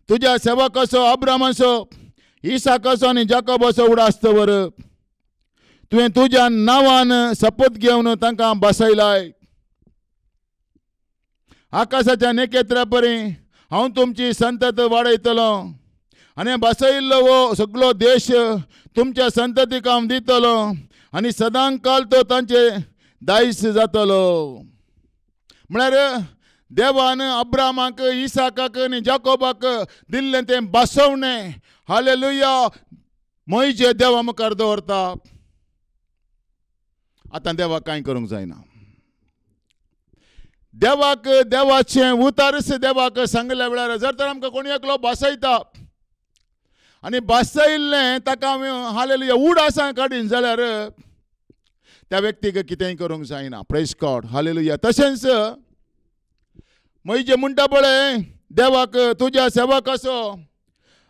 तुज्या सेवकाचो अब्रामाचो इसाकाचो आनी जाकोबाचो उडास्तवर तुवें तुज्या नांवान शपथ घेवन तांकां बसयलाय आकाशाच्या नेकेत्रा परी हांव तुमची संतत वाडयतलो आनी बसयल्लो वो सगळो देश तुमच्या संततीक हांव दितलो आनी सदां काल तो तांचे दायज जातलो म्हळ्यार देवान अब्रामाक इसाकाक आनी जाकोबाक दिल्लें तें बसवणें हालेलुया म्हयजे देवा मुखार दवरता आतां देवाक कांय करूंक जायना देवाक देवाचें उतारस देवाक सांगल्या वेळार जर तर आमकां कोणी एकलो बसयता आनी बसयल्लें ताका हालेलुया उडासां काडीन जाल्यार त्या व्यक्तीक कितेंय करूंक जायना प्रेज गॉड हालेलुया तशेंच म्हयजे म्हणटा पळय देवाक तुज्या सेवकाचो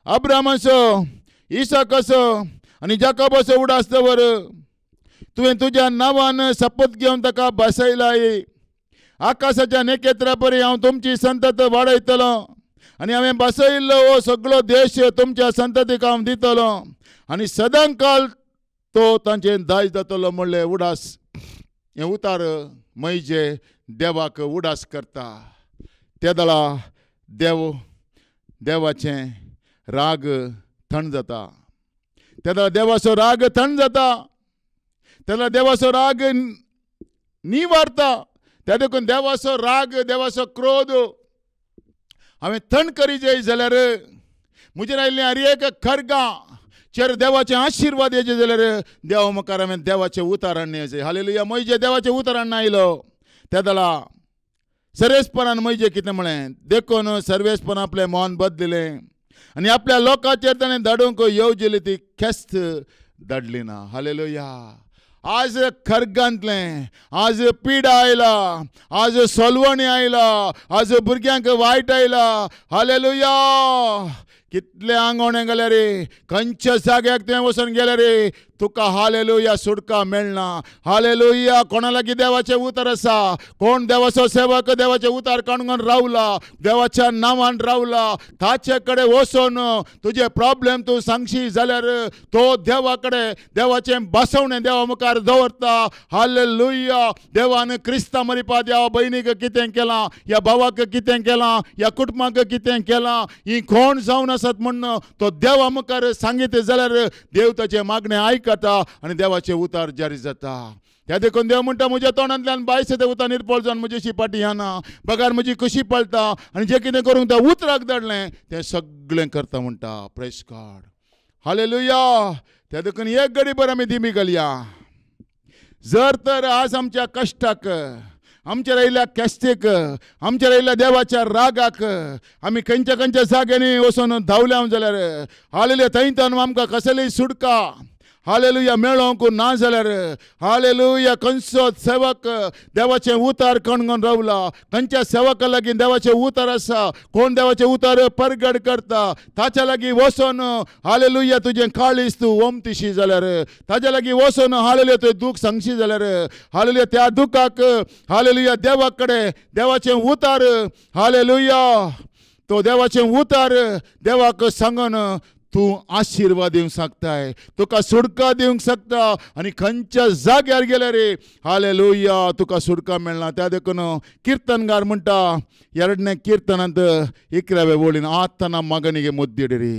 अब्रामाचो इसाकाचो आनी जाकोबाचो उडास्तवर तुवें तुज्या नांवान शपथ घेवन ताका बसयलाय आकाशाच्या नेकेत्रा परी हांव तुमची संतत वाडयतलो आनी हांवें बसयल्लो हो सगळो देश तुमच्या संततीक हांव दितलो आनी सदां काल तो तांचें दायज जातलो म्हणलें उडास हें उतार म्हयजे देवाक उडास करता त्या दळा देवाचें राग थंड जाता त्या दळा देवाचो राग थंड जाता त्याला देवाचो राग निवारता त्या देखून देवाचो राग देवाचो क्रोध हांवें थंड करी जाय जाल्यार म्हजेर आयिल्लें हर एक खरगां चेर देवाचें आशिर्वाद येचे जाल्यार देवा मुखार हांवें देवाचें उतार हाडणें जाय हालेलुया म्हयजे देवाचें उतार हाडून आयलो त्या दळा सर्वेस्परान म्हयजे कितें म्हळें देखून सर्वेस्परान आपलें मन बदलिलें आनी आपल्या लोकांचेर ताणें धाडूंक येवजिल्ली ती खेस्त धाडली ना हालेलुया आज खरगांतलें आज पीड आयला आज सोलवणी आयला आज भुरग्यांक वायट आयला हालेलुया कितले आंगवणे गेले रे खंयच्या जाग्याक तुवें वचून गेले रे तुका हालेलुया सुटका मेळना हालेलुया कोणा लागीं देवाचें उतर आसा कोण देवाचो सेवक देवाचें उतार काणून रावला देवाच्या नांवान रावला ताचे कडेन वचून तुजे प्रॉब्लेम तूं सांगशी जाल्यार तो देवा कडेन देवाचें बसवणें देवा मुखार दवरता हालेलुया देवान क्रिस्तांव मरिपा ह्या भयणीक कितें केलां ह्या भावाक कितें केलां ह्या कुटुंबाक कितें केलां ही कोण जावन आसात म्हणून तो देवा मुखार सांगीत जाल्यार देव ताचें मागणें आयकता आनी देवाचें उतार जारी जाता त्या देखून देव म्हणटा म्हज्या तोंडांतल्यान बायस ते उतार निर्पळ जावन म्हजेशी फाटी येना पगार म्हजी कशी पळटा आनी जें कितें करूंक त्या उतराक धाडलें तें सगळें करता म्हणटा प्रेज गॉड हालेलुया त्या देखून एक घडीभर आमी दिमी घालया जर तर आज आमच्या कश्टाक आमच्या राहिल्या केस्तेक आमच्या राहिल्या देवाच्या रागाक आमी खंयच्या खंयच्या जाग्यांनी वचून धांवल्या जाल्यार हालेलुया थंयच्यान आमकां कसलीय सुटका हालेलुया मेळोंक ना जाल्यार हालेलुया खंयचो सेवक देवाचें उतार कणगोन रावला खंयच्या सेवका लागीं देवाचें उतार आसा कोण देवाचें उतार परगड करता ताच्या लागीं वचून हालेलुया तुजें काळीज तूं ओमतीशी जाल्यार ताच्या लागीं वचून हालेलुया तुवें दूख सांगशी जाल्यार हालेलुया त्या दुखाक हालेलुया देवा कडेन देवाचें उतार हालेलुया तो देवाचें उतार देवाक सांगून तूं आशिर्वाद दिवंक शकताय तुका सुटका दिवंक शकता आनी खंयच्या जाग्यार गेले रे हालेलुया तुका सुटका मेळना त्या देखून कीर्तनगार म्हणटा 2ನೇ कीर्तनांत 11वे ओळीन आतना मगनिगे मुद्दिडिरी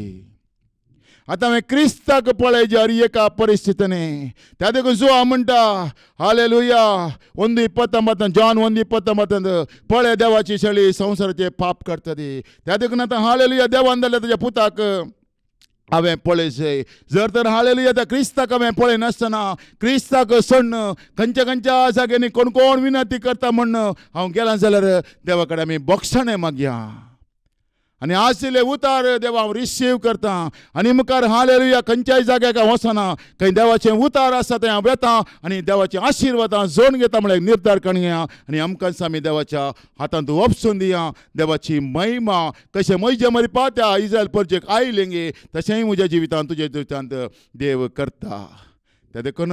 आतां हांवें क्रिस्ताक पळय हर एका परिस्थितीने त्या देखून जो हांव म्हणटा हालेलुया 1:29 जॉन 1:29 पळय देवाची शेळी संवसाराचे पाप करतली. त्या देखून आतां हालेलुया देवान जाल्यार ताच्या पुताक हांवें पळयचें. जर तर हालेलुया त्या क्रिस्ताक हांवें पळय नासतना क्रिस्ताक सोडन खंयच्या जाग्यांनी कोण कोण विनंती करता म्हण हांव गेलां जाल्यार देवा कडेन आमी बोक्षणे मागया आनी आशिल्ले उतार देवा हांव रिसीव करता आनी मुखार हालेलुया खंयच्याय जाग्याक हांव वचना. खंय देवाचें उतार आसा थंय हांव येता आनी देवाचें आशिर्वादां जोडून घेता म्हळ्यार निर्धार करया आनी आमकांच आमी देवाच्या हातांत वचून दिया. देवाची महिमा कशें म्हज्या मरी पात्या इस्रायल परजेक आयलें गे तशेंय म्हज्या जिवितांत तुज्या जिवितांत देव करता. त्या देखून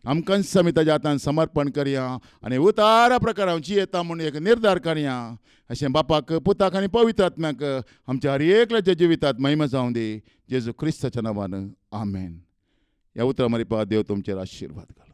आमकांच आमी ताज्या हातांत समर्पण करया आनी उतारा प्रकार हांव जियेता म्हणून एक निर्धार करया. अशें बापाक पुताक आनी पवित्र आत्म्याक आमच्या हर एकल्याच्या जिवितांत महिमा जावं दी. जेजू क्रिस्ताच्या नांवान आमेन. ह्या उतरां मरी देव तुमचेर आशिर्वाद घालूं.